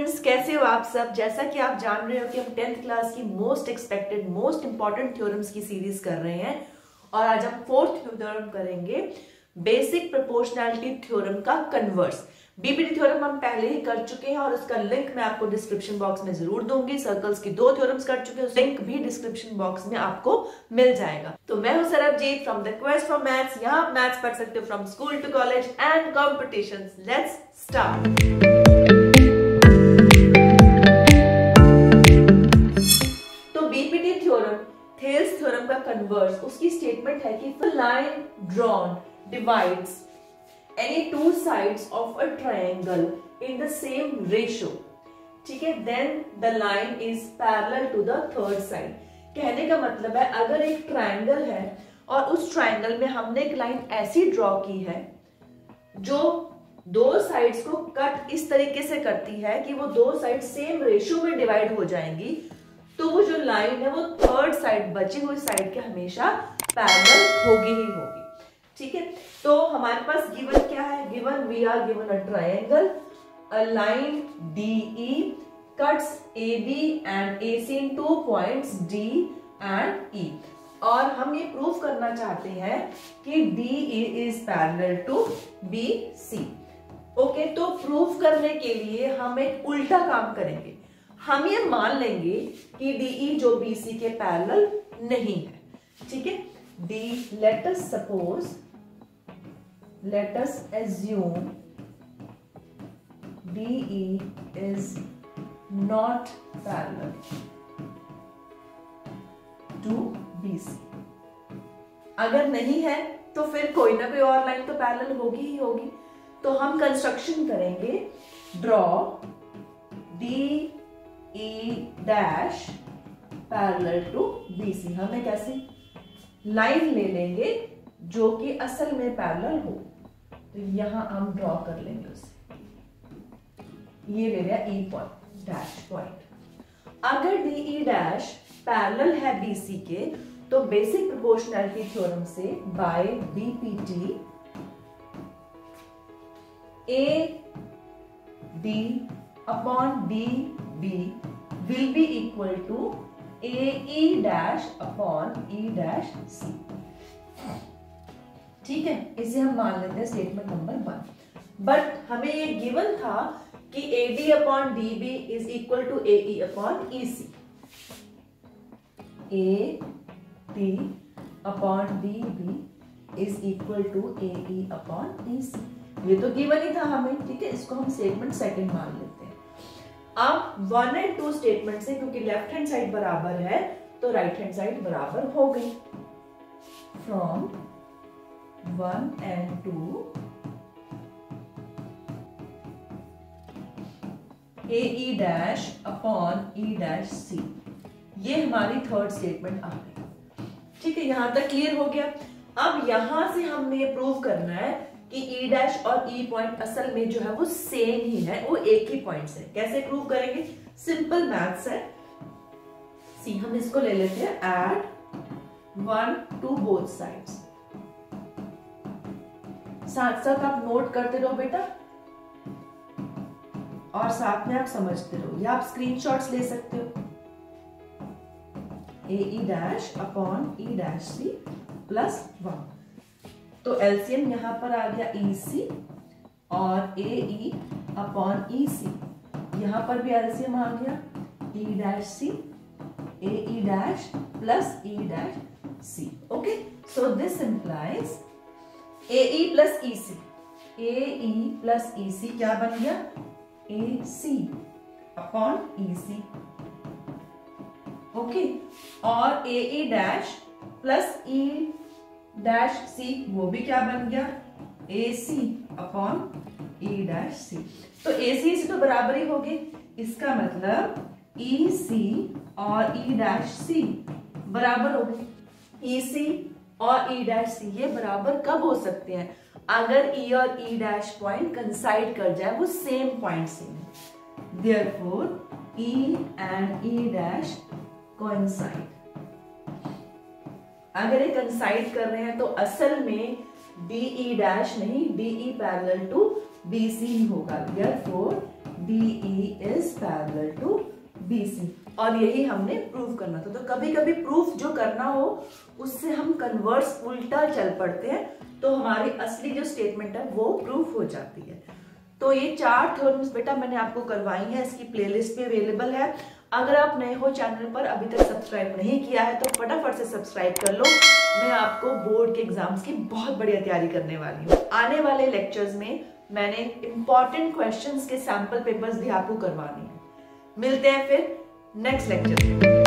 Students, कैसे हो आप सब। जैसा कि आप जान रहे हो कि हम 10th क्लास की most expected most important theorems की सीरीज कर रहे हैं और आज हम फोर्थ थ्योरम करेंगे, बेसिक प्रोपोर्शनैलिटी थ्योरम का कन्वर्स। बीपीटी थ्योरम हम पहले ही कर चुके हैं और उसका लिंक मैं आपको डिस्क्रिप्शन बॉक्स में जरूर दूंगी। सर्कल्स की 2 थ्योरम्स कर चुके हैं, लिंक भी डिस्क्रिप्शन बॉक्स में आपको मिल जाएगा। तो मैं हूं Sarabjit from the quest for maths. यहाँ आप मैथ्स पढ़ सकते हो from school to college and competitions. Let's start. Thales theorem का कन्वर्स, उसकी स्टेटमेंट है कि a line drawn divides any two sides of a triangle in the same ratio, ठीक है, then the line is parallel to the third side। कहने का मतलब है अगर एक ट्रायंगल है और उस ट्रायंगल में हमने एक लाइन ऐसी ड्रॉ की है जो दो साइड्स को कट इस तरीके से करती है कि वो दो साइड सेम रेशियो में डिवाइड हो जाएंगी, तो वो जो लाइन है वो थर्ड साइड, बची हुई साइड के हमेशा पैरेलल होगी ही होगी। ठीक है, तो हमारे पास गिवन क्या है? Given we are given a triangle, a line DE cuts AB and AC in 2 points D and E, और हम ये प्रूव करना चाहते हैं कि DE is parallel to BC। Okay, तो प्रूव करने के लिए हम एक उल्टा काम करेंगे। हम ये मान लेंगे कि DE जो BC के पैरेलल नहीं है। ठीक है, let us assume DE is not parallel to BC। अगर नहीं है तो फिर कोई ना कोई और लाइन तो पैरेलल होगी ही होगी। तो हम कंस्ट्रक्शन करेंगे, draw DE dash parallel to BC। हमें कैसे लाइन ले लेंगे जो कि असल में पैरेलल हो, तो यहां हम ड्रॉ कर लेंगे उसे। ये ले लिया E पॉइंट डैश पॉइंट। अगर DE डैश पैरेलल है BC के, तो बेसिक प्रोपोर्शनैलिटी थ्योरम से by BPT AD upon DB will be equal to AE dash upon E dash C। ठीक है, इसे हम मान लेते हैं स्टेटमेंट नंबर 1। बट हमें ये गिवन था कि AD upon DB is equal to AE upon EC। AD upon DB is equal to AE upon EC। ये तो गिवन ही था हमें। ठीक है, इसको हम स्टेटमेंट सेकंड मान लेते हैं। अब 1 एंड 2 स्टेटमेंट से, क्योंकि लेफ्ट हैंड साइड बराबर है तो राइट हैंड साइड बराबर हो गई। From 1 and 2 AE dash upon E dash C, ये हमारी थर्ड स्टेटमेंट आ गई। ठीक है, यहां तक क्लियर हो गया। अब यहां से हमने ये प्रूव करना है कि E डैश और E पॉइंट असल में जो है वो सेम ही है, वो एक ही पॉइंट है। कैसे प्रूव करेंगे? सिंपल मैथ्स है। सी, हम इसको ले लेते हैं, ऐड 1 टू बोथ साइड्स। साथ साथ आप नोट करते रहो बेटा और साथ में आप समझते रहो, या आप स्क्रीनशॉट्स ले सकते हो। AE dash upon E dash C plus 1, तो एलसीएम यहां पर आ गया EC और AE अपॉन EC, यहां पर भी एलसीएम आ गया E dash C, AE dash plus E dash C। Okay, so this implies AE plus EC, AE plus EC क्या बन गया? AC upon EC। ओके, और AE dash plus E dash C, वो भी क्या बन गया? AC upon E dash C। तो AC से तो बराबर ही होगी। इसका मतलब EC और E डैश C बराबर हो गए। EC और E डैश C ये बराबर कब हो सकते हैं? अगर E और E डैश पॉइंट कंसाइड कर जाए, वो सेम पॉइंट से है। Therefore E and E dash coincide. अगर ये कंसाइड कर रहे हैं तो असल में DE डैश नहीं, DE पैरेलल टू BC ही होगा। Therefore DE is parallel to BC, और यही हमने प्रूव करना था। तो कभी कभी प्रूफ जो करना हो उससे हम कन्वर्स उल्टा चल पड़ते हैं, तो हमारी असली जो स्टेटमेंट है वो प्रूफ हो जाती है। तो ये 4 थ्योरम्स बेटा मैंने आपको करवाई है, इसकी प्लेलिस्ट पे अवेलेबल है। अगर आप नए हो चैनल पर, अभी तक सब्सक्राइब नहीं किया है तो फटाफट से सब्सक्राइब कर लो। मैं आपको बोर्ड के एग्जाम्स की बहुत बढ़िया तैयारी करने वाली हूँ। आने वाले लेक्चर्स में मैंने इंपॉर्टेंट क्वेश्चंस के सैंपल पेपर्स भी आपको करवाने हैं। मिलते हैं फिर नेक्स्ट लेक्चर में।